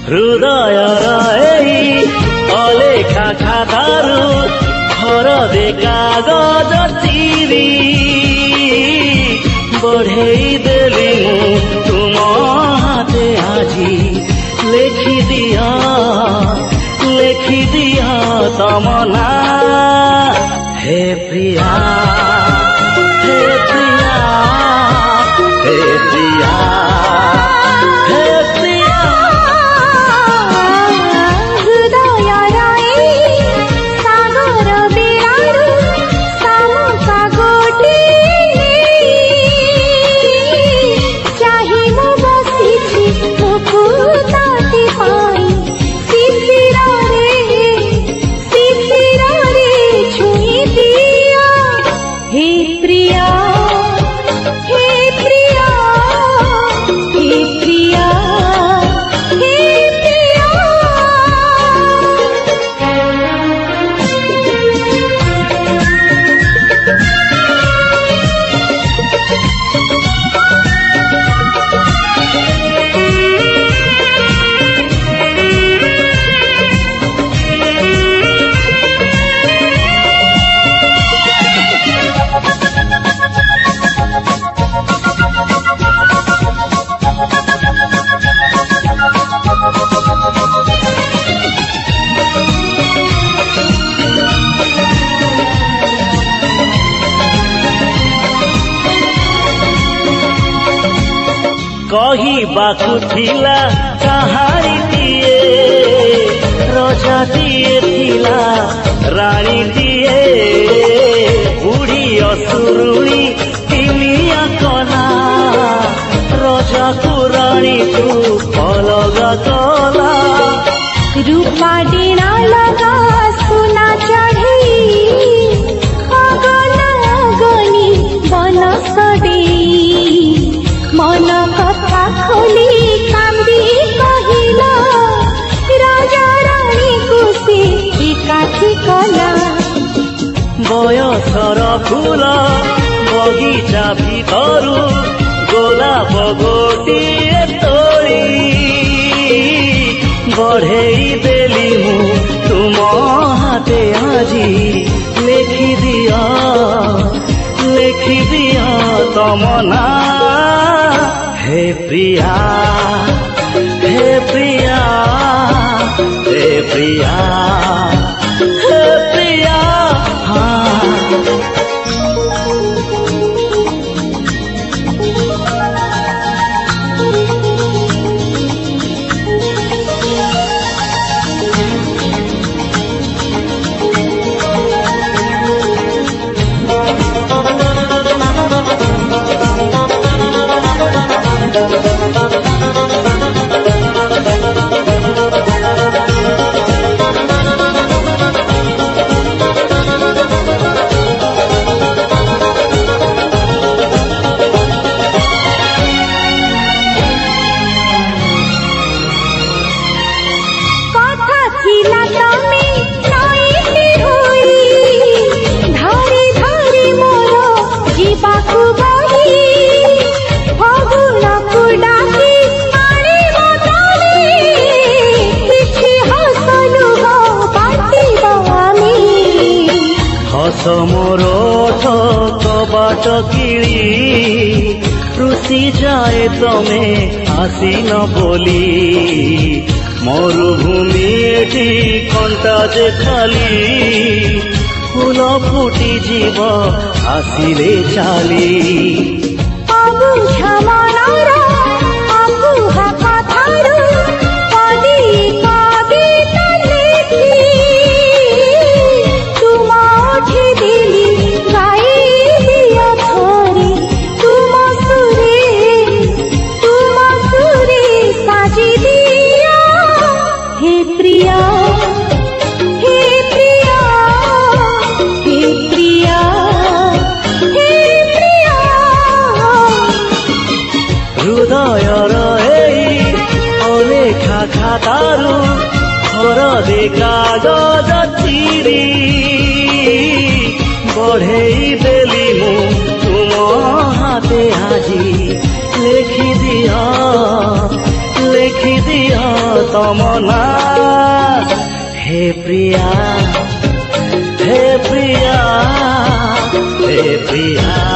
ହୃଦୟର ଏଇ ଅଲେଖା ଖାତାରୁ ଘର ଦେ କାଗଜ ଚିରି ବଢ଼େଇ ଦେଲି ମୁଁ ତୁମ ହାତେ ଆଜି ଲେଖିଦିଅ ତମ ନାଁ ହେ ପ୍ରିୟା ହେ ପ୍ରିୟା ହେ ପ୍ରିୟା ହେ ପ୍ରିୟା ହୃଦୟର ଏଇ ସାଗର ବେଳାରୁ ଶାମୁକା ଗୋଟିଏ ଚାହିଁ ମୁଁ ବସିଛି ମୁକୁତାଟି ପାଇଁ ଶିଶିରରେ ଛୁଇଁ ଦିଅ ହେ ପ୍ରିୟା ହେ ପ୍ରିୟା ହେ ପ୍ରିୟା ହେ ପ୍ରିୟା କହିବାକୁ ଥିଲା କାହାଣୀଟିଏ ରଜାଟିଏ ଥିଲା ରାଣୀଟିଏ ବୁଢ଼ୀ ଅସୁରୁଣୀ ତିନିଆ କଲା ରଜାକୁ ରାଣୀକୁ ଅଲଗା କଲା रूपा डीना लगा सुना चढ़ी अगना गनी बनसरी मन कथा खोली कांदी कहिला राजा रानी को से एकाठी कला ବୟସର ଫୁଲ ବଗିଚା ଭିତରୁ ଗୋଲାପ ଗୋଟିଏ ତୋଳି ବଢ଼େଇ ଦେଲି ମୁଁ ତୁମ ହାତେ ଆଜି ଲେଖିଦିଅ ତମ ନାଁ ହେ ପ୍ରିୟା ହେ ପ୍ରିୟା ହେ ପ୍ରିୟା ହେ ପ୍ରିୟା ମୋର କବାଟ କିଳି ରୁଷି ଯାଏ ତମେ ଆସିନ ବୋଲି ମରୁଭୂମି ଏଠି କଣ୍ଟା ଯେ ଖାଲି ଫୁଲ ଫୁଟିଯିବ ଆସିଲେ ଚାଲି ହୃଦୟର ଏଇ ଅଲେଖା ଖାତାରୁ ଘର ଦେ କାଗଜ ଚିରି ବଢ଼େଇ ଦେଲି ମୁଁ ତୁମ ହାତେ ଆଜି ଲେଖିଦିଅ तमना हे प्रिया हे प्रिया हे प्रिया।